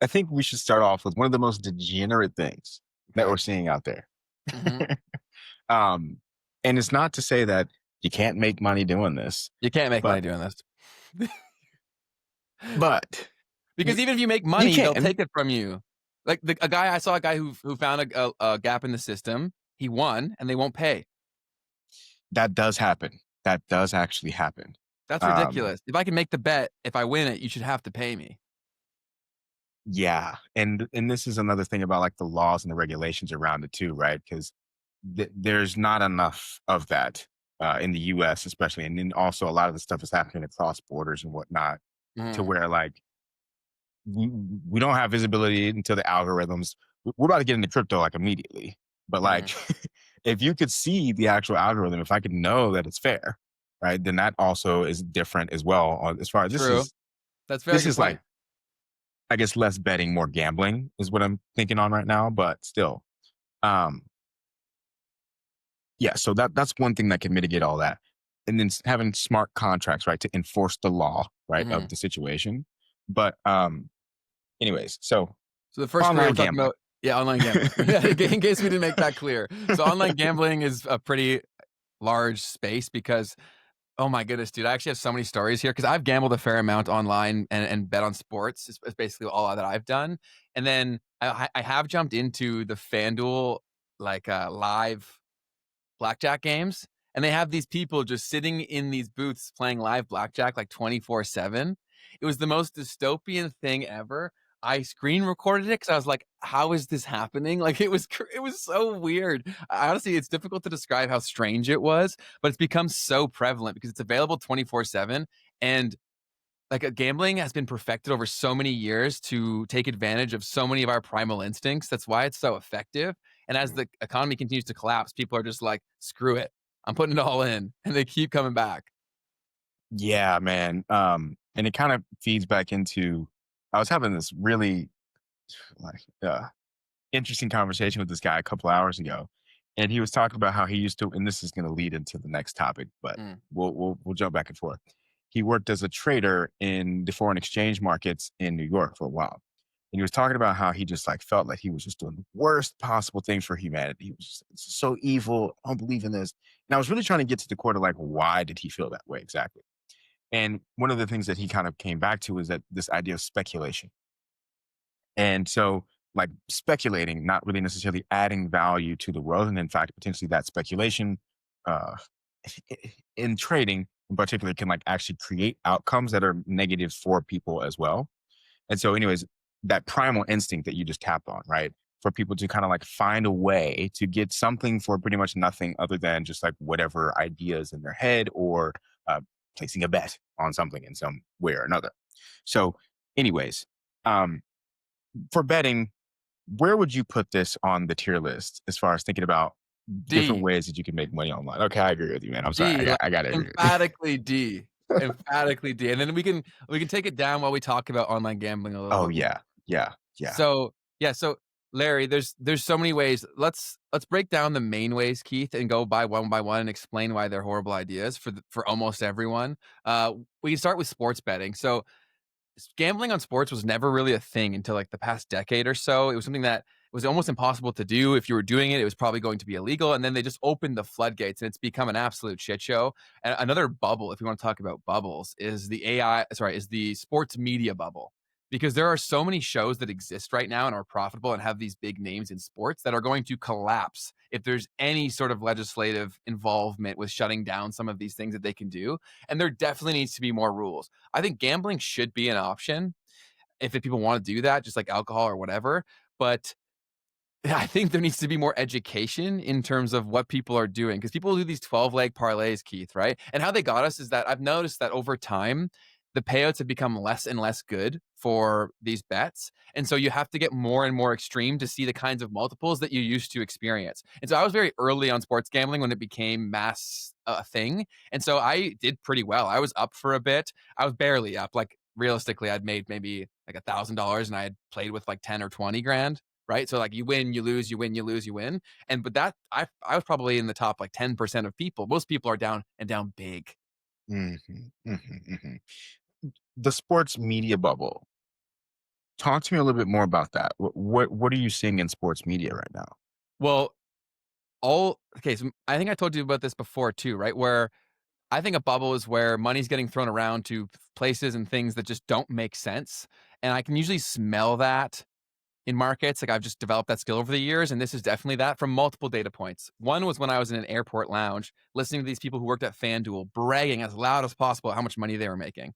I think we should start off with one of the most degenerate things that Okay. we're seeing out there. hmm um, and it's not to say that you can't make money doing this, You can't make money but doing this. but Because you, even if you make you money, they'll can. take it from you. Like I saw a guy who found a gap in the system. He won, and they won't pay. That does happen. That does actually happen. That's Um, ridiculous. If I can make the bet, if I win it, you should have to pay me. yeah, and this is another thing about like the laws and the regulations around it too, right? Because there's not enough of that in the U.S. especially, and then also a lot of the stuff is happening across borders and whatnot, to Mhm, where like we don't have visibility into the algorithms. We're about to get into crypto like immediately, but like mhm. if you could see the actual algorithm, if I could know that it's fair, right, then that also is different as well. As far as True. That's a very this good is like point. I guess less betting, more gambling is what I'm thinking on right now, but still, um, yeah. So that's one thing that can mitigate all that, and then having smart contracts, right, to enforce the law, right, of Mhm. the situation. But anyways, so So the first career online we're talking gambling. about, yeah, online gambling. Yeah, in case we didn't make that clear. So online gambling is a pretty large space because oh my goodness, dude! I actually have so many stories here because I've gambled a fair amount online and bet on sports. It's basically all that I've done. And then I have jumped into the FanDuel live blackjack games, and they have these people just sitting in these booths playing live blackjack like 24/7. It was the most dystopian thing ever. I screen recorded it because I was like, "How is this happening?" Like it was so weird. Honestly, it's difficult to describe how strange it was, but it's become so prevalent because it's available 24/7, and gambling has been perfected over so many years to take advantage of so many of our primal instincts. That's why it's so effective. And as the economy continues to collapse, people are just like, screw it. I'm putting it all in. And they keep coming back. Yeah, man. And it kind of feeds back into I was having this really like interesting conversation with this guy a couple hours ago. And he was talking about how he used to, and this is going to lead into the next topic, but Mm, we'll jump back and forth. He worked as a trader in the foreign exchange markets in New York for a while. And he was talking about how he just like felt like he was just doing the worst possible things for humanity. He was just it's so evil. I don't believe in this. And I was really trying to get to the core of like, why did he feel that way exactly? And one of the things that he kind of came back to is that this idea of speculation. And so, like speculating, not really necessarily adding value to the world. And in fact, potentially that speculation uh, in trading in particular can like actually create outcomes that are negative for people as well. And so, anyways, that primal instinct that you just tapped on, right? For people to kind of like find a way to get something for pretty much nothing other than just like whatever ideas in their head or uh, placing a bet on something in some way or another. So, anyways, um, for betting, where would you put this on the tier list as far as thinking about different D, ways that you can make money online? Okay, I agree with you, man. I'm sorry. D, like I got to agree with emphatically D, emphatically D. And then we can take it down while we talk about online gambling a little oh, bit more. yeah. Yeah. Yeah. So, yeah, so Larry, there's so many ways. Let's break down the main ways, Keith, and go by one and explain why they're horrible ideas for almost everyone. We can start with sports betting. So, gambling on sports was never really a thing until like the past decade or so. It was something that was almost impossible to do. If you were doing it, it was probably going to be illegal. And then they just opened the floodgates and it's become an absolute shit show. And another bubble, if you want to talk about bubbles, is is the sports media bubble. Because there are so many shows that exist right now and are profitable and have these big names in sports that are going to collapse if there's any sort of legislative involvement with shutting down some of these things that they can do. And there definitely needs to be more rules. I think gambling should be an option if people want to do that, just like alcohol or whatever. But I think there needs to be more education in terms of what people are doing because people do these 12 leg parlays, Keith, right? And how they got us is that I've noticed that over time, the payouts have become less and less good for these bets. And so you have to get more and more extreme to see the kinds of multiples that you used to experience. And so I was very early on sports gambling when it became mass thing. And so I did pretty well. I was up for a bit. I was barely up. Like realistically, I'd made maybe like $1,000 and I had played with like 10 or 20 grand, right? So like you win, you lose, you win, you lose, you win. And but that I was probably in the top like 10% of people. Most people are down and down big. Mhm, mhm, mhm. The sports media bubble. talk to me a little bit more about that. What are you seeing in sports media right now? Well, all okay, so I think I told you about this before too, right? Where I think a bubble is where money's getting thrown around to places and things that just don't make sense. And I can usually smell that in markets. Like I've just developed that skill over the years. And this is definitely that from multiple data points. One was when I was in an airport lounge listening to these people who worked at FanDuel bragging as loud as possible how much money they were making.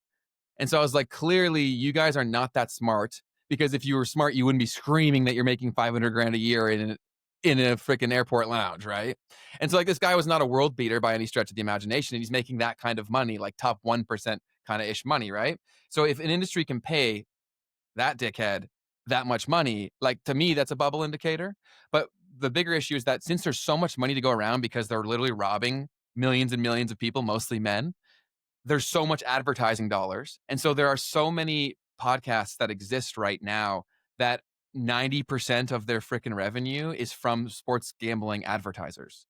And so I was like, clearly, you guys are not that smart because if you were smart, you wouldn't be screaming that you're making 500 grand a year in a freaking airport lounge, right? And so like this guy was not a world beater by any stretch of the imagination, and he's making that kind of money, like top 1% kind of ish money, right? So if an industry can pay that dickhead that much money, like to me, that's a bubble indicator. But the bigger issue is that since there's so much money to go around because they're literally robbing millions and millions of people, mostly men, there's so much advertising dollars. And so there are so many podcasts that exist right now that 90% of their freaking revenue is from sports gambling advertisers.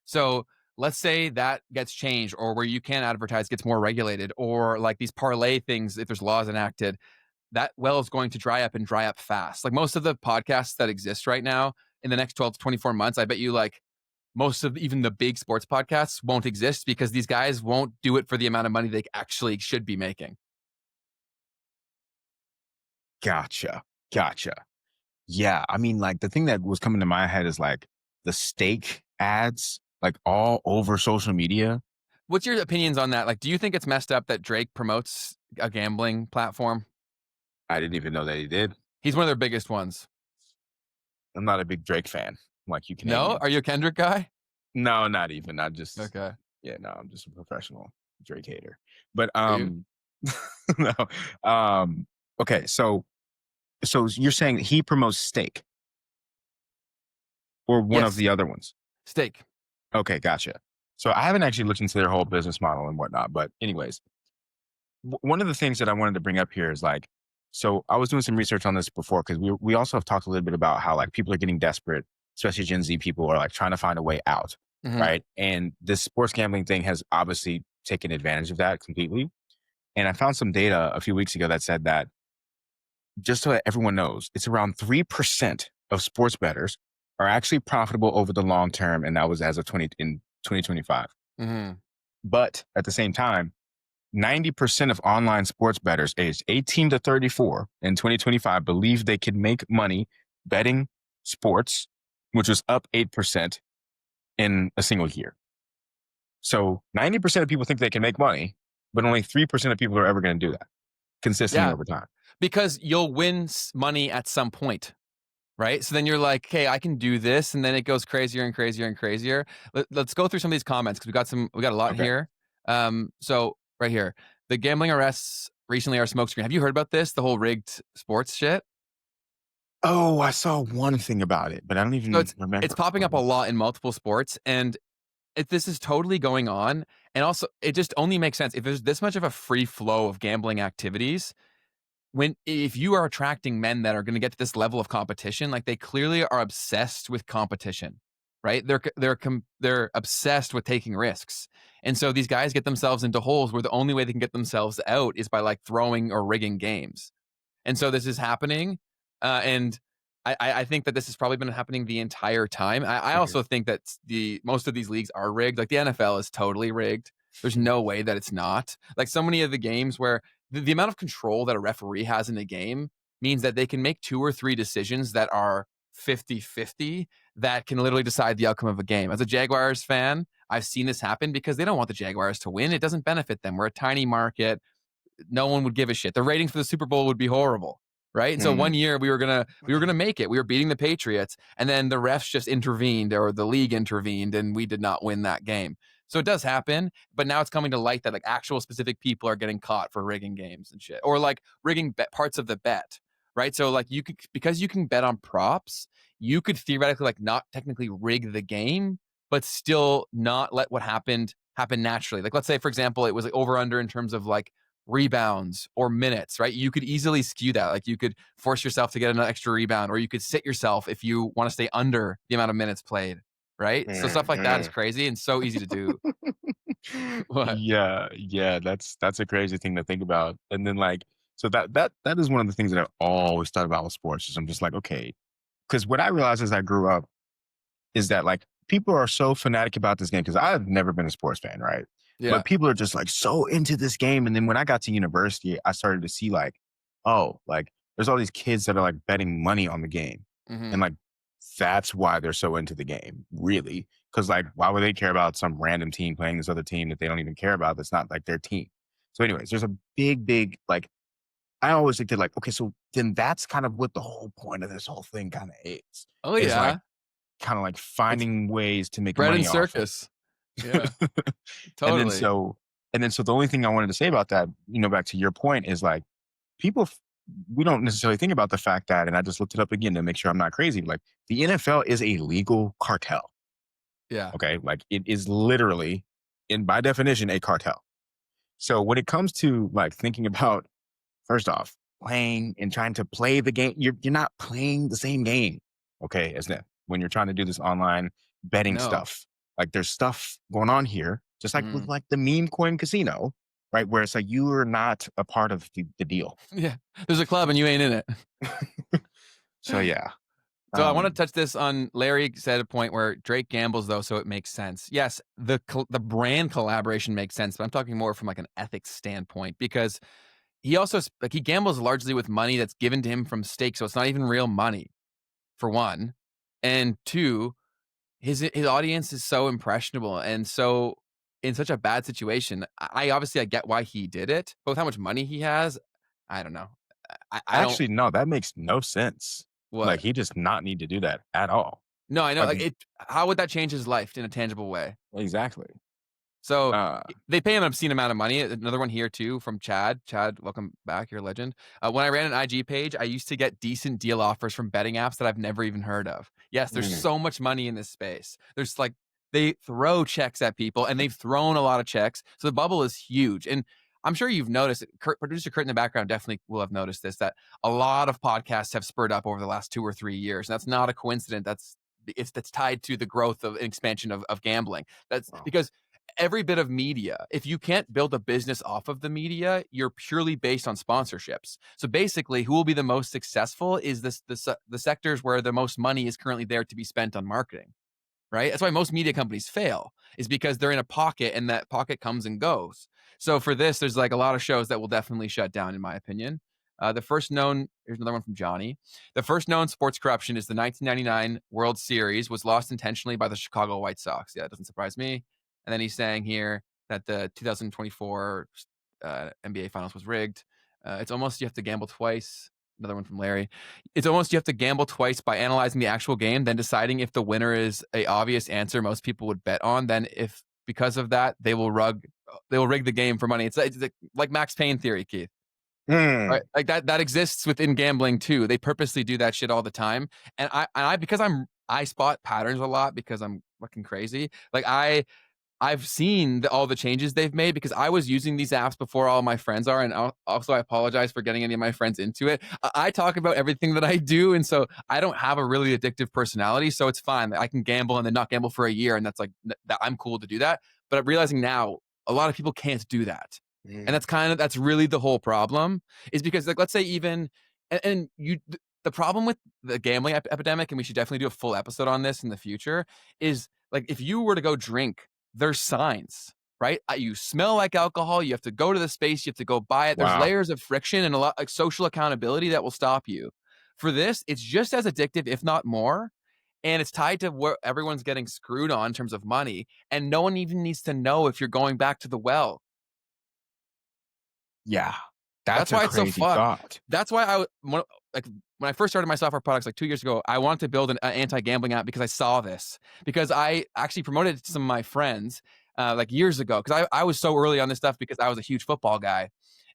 So let's say that gets changed, or where you can advertise gets more regulated, or like these parlay things, if there's laws enacted, that well is going to dry up and dry up fast. Like most of the podcasts that exist right now in the next 12 to 24 months, I bet you like most of even the big sports podcasts won't exist because these guys won't do it for the amount of money they actually should be making. Gotcha. Gotcha. Yeah, I mean, like, the thing that was coming to my head is, like, the steak ads, like, all over social media. What's your opinions on that? Like, do you think it's messed up that Drake promotes a gambling platform? I didn't even know that he did. He's one of their biggest ones. I'm not a big Drake fan, like you No? Are Canadians. you a Kendrick guy? No, not even. I just Okay. yeah, no, I'm just a professional Drake hater. But, Are you? no, um, okay, so you're saying he promotes steak or one of Yes. the other ones? Steak. Okay, gotcha. So I haven't actually looked into their whole business model and whatnot, but anyways, one of the things that I wanted to bring up here is like, so I was doing some research on this before because we also have talked a little bit about how like people are getting desperate, especially Gen Z people are like trying to find a way out, Mhm. right? And this sports gambling thing has obviously taken advantage of that completely. And I found some data a few weeks ago that said that just so that everyone knows, it's around 3% of sports bettors are actually profitable over the long term, and that was as of 2025. Mhm. But at the same time, 90% of online sports bettors aged 18 to 34 in 2025 believe they could make money betting sports, which was up 8% in a single year. So 90% of people think they can make money, but only 3% of people are ever going to do that consistently Yeah, over time. because you'll win money at some point. Right? So then you're like, "Okay, I can do this," and then it goes crazier and crazier and crazier. Let's go through some of these comments because we got a lot Okay. here. So right here, the gambling arrests recently are smokescreen. Have you heard about this? The whole rigged sports shit. Oh, I saw one thing about it, but I don't So even it's remember. popping What up a was it? lot in multiple sports, and this is totally going on. And also, it just only makes sense if there's this much of a free flow of gambling activities when if you are attracting men that are going to get to this level of competition, like they clearly are obsessed with competition, right? They're obsessed with taking risks, and so these guys get themselves into holes where the only way they can get themselves out is by like throwing or rigging games. And so this is happening, and I think that this has probably been happening the entire time. I Mhm. also think that the most of these leagues are rigged. Like the NFL is totally rigged. There's no way that it's not. Like so many of the games where the amount of control that a referee has in a game means that they can make two or three decisions that are 50-50 that can literally decide the outcome of a game. As a Jaguars fan, I've seen this happen because they don't want the Jaguars to win. It doesn't benefit them. We're a tiny market, no one would give a shit. The rating for the Super Bowl would be horrible, right? And so one Mhm. year we were gonna make it. We were beating the Patriots, and then the refs just intervened, or the league intervened, and we did not win that game. So it does happen, but now it's coming to light that like actual specific people are getting caught for rigging games and shit, or like rigging parts of the bet, right? So like you could because you can bet on props, you could theoretically like not technically rig the game, but still not let what happened happen naturally. Like let's say for example, it was like over under in terms of like rebounds or minutes, right? You could easily skew that. Like you could force yourself to get an extra rebound, or you could sit yourself if you want to stay under the amount of minutes played, right? So stuff like that is Mhm. crazy and so easy to do. What? Yeah, yeah, that's a crazy thing to think about. And then like, So that is one of the things that I've always thought about with sports is I'm just like, okay, because what I realized as I grew up is that like people are so fanatic about this game because I've never been a sports fan, right? Yeah. But people are just like so into this game. And then when I got to university, I started to see like, oh, like there's all these kids that are like betting money on the game. And Mhm. like that's why they're so into the game, really. Cause like, why would they care about some random team playing this other team that they don't even care about? That's not like their team. So, anyways, there's a big like I always think that like, okay, so then that's kind of what the whole point of this whole thing kind of Oh, is like yeah. kind of like It's finding ways to make bread money and off of circus. Yeah, and then totally. so the only thing I wanted to say about that, back to your point is like people we don't necessarily think about the fact that, and I just looked it up again to make sure I'm not crazy, but like the NFL is a legal cartel. Yeah. Okay. Like it is literally in by definition a cartel. So when it comes to like thinking about first off, playing and trying to play the game, you're not playing the same game, okay, as them when you're trying to do this online betting No. stuff. Like there's stuff going on here, just like with Mhm. like the meme coin casino, right? Where it's like you are not a part of the deal. Yeah. There's a club and you ain't in it. So yeah. So I want to Um touch this on Larry said a point where Drake gambles though, so it makes sense. Yes, the brand collaboration makes sense, but I'm talking more from like an ethics standpoint because he also like he gambles largely with money that's given to him from stakes, so it's not even real money for one, and two, his audience is so impressionable and so in such a bad situation. I obviously I get why he did it, but with how much money he has, I don't know. I don't Actually, no, that makes no sense. Like what. he does not need to do that at all. No, I know. Like Like it. How would that change his life in a tangible way? exactly. So Uh they pay an obscene amount of money. Another one here too from Chad. Chad, welcome back. You're a legend. When I ran an IG page, I used to get decent deal offers from betting apps that I've never even heard of. Yes, there's mm, so much money in this space. There's like they throw checks at people, and they've thrown a lot of checks. So the bubble is huge. And I'm sure you've noticed. Producer Kurt in the background definitely will have noticed this. That a lot of podcasts have spurred up over the last 2 or 3 years. And that's not a coincidence. That's tied to the growth of expansion of gambling. That's wow. because every bit of media, if you can't build a business off of the media, you're purely based on sponsorships. So basically, who will be the most successful is the sectors where the most money is currently there to be spent on marketing, right? That's why most media companies fail, is because they're in a pocket and that pocket comes and goes. So for this, there's like a lot of shows that will definitely shut down, in my opinion. The first known, here's another one from Johnny. The first known sports corruption is the 1999 World Series was lost intentionally by the Chicago White Sox. Yeah, it doesn't surprise me. And then he's saying here that the 2024 NBA Finals was rigged. It's almost you have to gamble twice. Another one from Larry. It's almost you have to gamble twice by analyzing the actual game, then deciding if the winner is a obvious answer most people would bet on. Then if because of that they will rig the game for money. It's like Max Payne theory, Keith. Right? Mm, Like that exists within gambling too. They purposely do that shit all the time. And I because I spot patterns a lot because I'm fucking crazy. Like I've seen all the changes they've made because I was using these apps before all my friends are, and also I apologize for getting any of my friends into it. I talk about everything that I do, and so I don't have a really addictive personality, so it's fine. I can gamble and then not gamble for a year, and that's like that. I'm cool to do that. But I'm realizing now a lot of people can't do that, and mm, that's really the whole problem. Is because like let's say even and you the problem with the gambling epidemic, and we should definitely do a full episode on this in the future. Is like if you were to go drink there's signs, right? You smell like alcohol. You have to go to the space. You have to go buy it. There's wow. layers of friction and a lot like social accountability that will stop you. For this, it's just as addictive, if not more. And it's tied to where everyone's getting screwed on in terms of money. And no one even needs to know if you're going back to the well. Yeah. That's That's a why it's so crazy fucked. thought. That's why like when I first started my software products like 2 years ago, I wanted to build an anti-gambling app because I saw this. Because I actually promoted it to some of my friends like years ago. Because I was so early on this stuff because I was a huge football guy,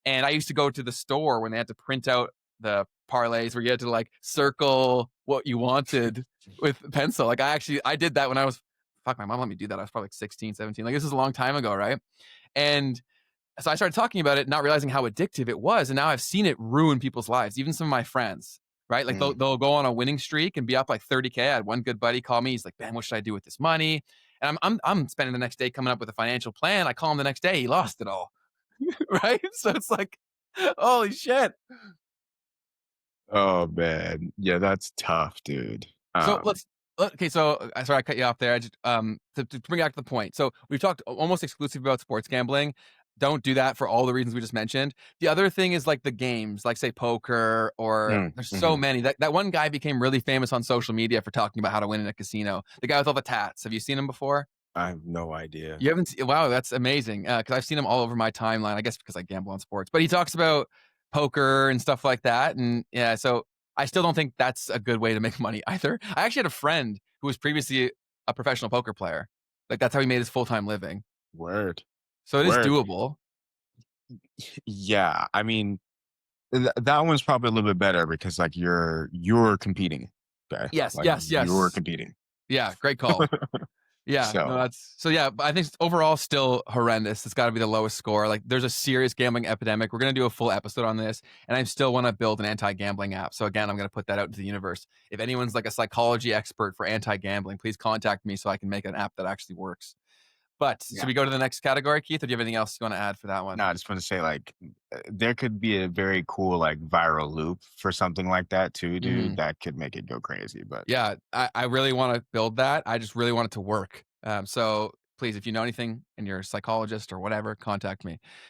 and I used to go to the store when they had to print out the parlays where you had to like circle what you wanted with pencil. Like I did that when I was fuck. My mom let me do that. I was probably like 16, 17. Like this is a long time ago, right? And so I started talking about it, not realizing how addictive it was. And now I've seen it ruin people's lives, even some of my friends, right? Like Mm. they'll go on a winning streak and be up like 30K. I had one good buddy call me. He's like, man, what should I do with this money? And I'm spending the next day coming up with a financial plan. I call him the next day. He lost it all. Right. So it's like, Holy shit. Oh man. Yeah, that's tough, dude. So let's okay, so sorry I cut you off there. I just to bring it back to the point. So we've talked almost exclusively about sports gambling. Don't do that for all the reasons we just mentioned. The other thing is like the games, like say poker, or there's so mhm. many. That one guy became really famous on social media for talking about how to win in a casino. The guy with all the tats. Have you seen him before? I have no idea. You haven't seen, wow, that's amazing. Because I've seen him all over my timeline. I guess because I gamble on sports. But he talks about poker and stuff like that. And yeah, so I still don't think that's a good way to make money either. I actually had a friend who was previously a professional poker player. Like that's how he made his full-time living. Word. So it is Word. doable. Yeah. I mean, that one's probably a little bit better because like you're competing. Okay. Yes, Like yes, you're yes. competing. Yeah, great call. Yeah, no, So that's so yeah, but I think it's overall still horrendous. It's gotta be the lowest score. Like, there's a serious gambling epidemic. We're gonna do a full episode on this, and I still wanna build an anti-gambling app. So again, I'm gonna put that out into the universe. If anyone's like a psychology expert for anti-gambling, please contact me so I can make an app that actually works. But should yeah. we go to the next category, Keith, or do you have anything else you wanna add for that one? No, I just want to say like there could be a very cool like viral loop for something like that too, dude. Mhm. That could make it go crazy. But Yeah, I really wanna build that. I just really want it to work. So please, if you know anything and you're a psychologist or whatever, contact me.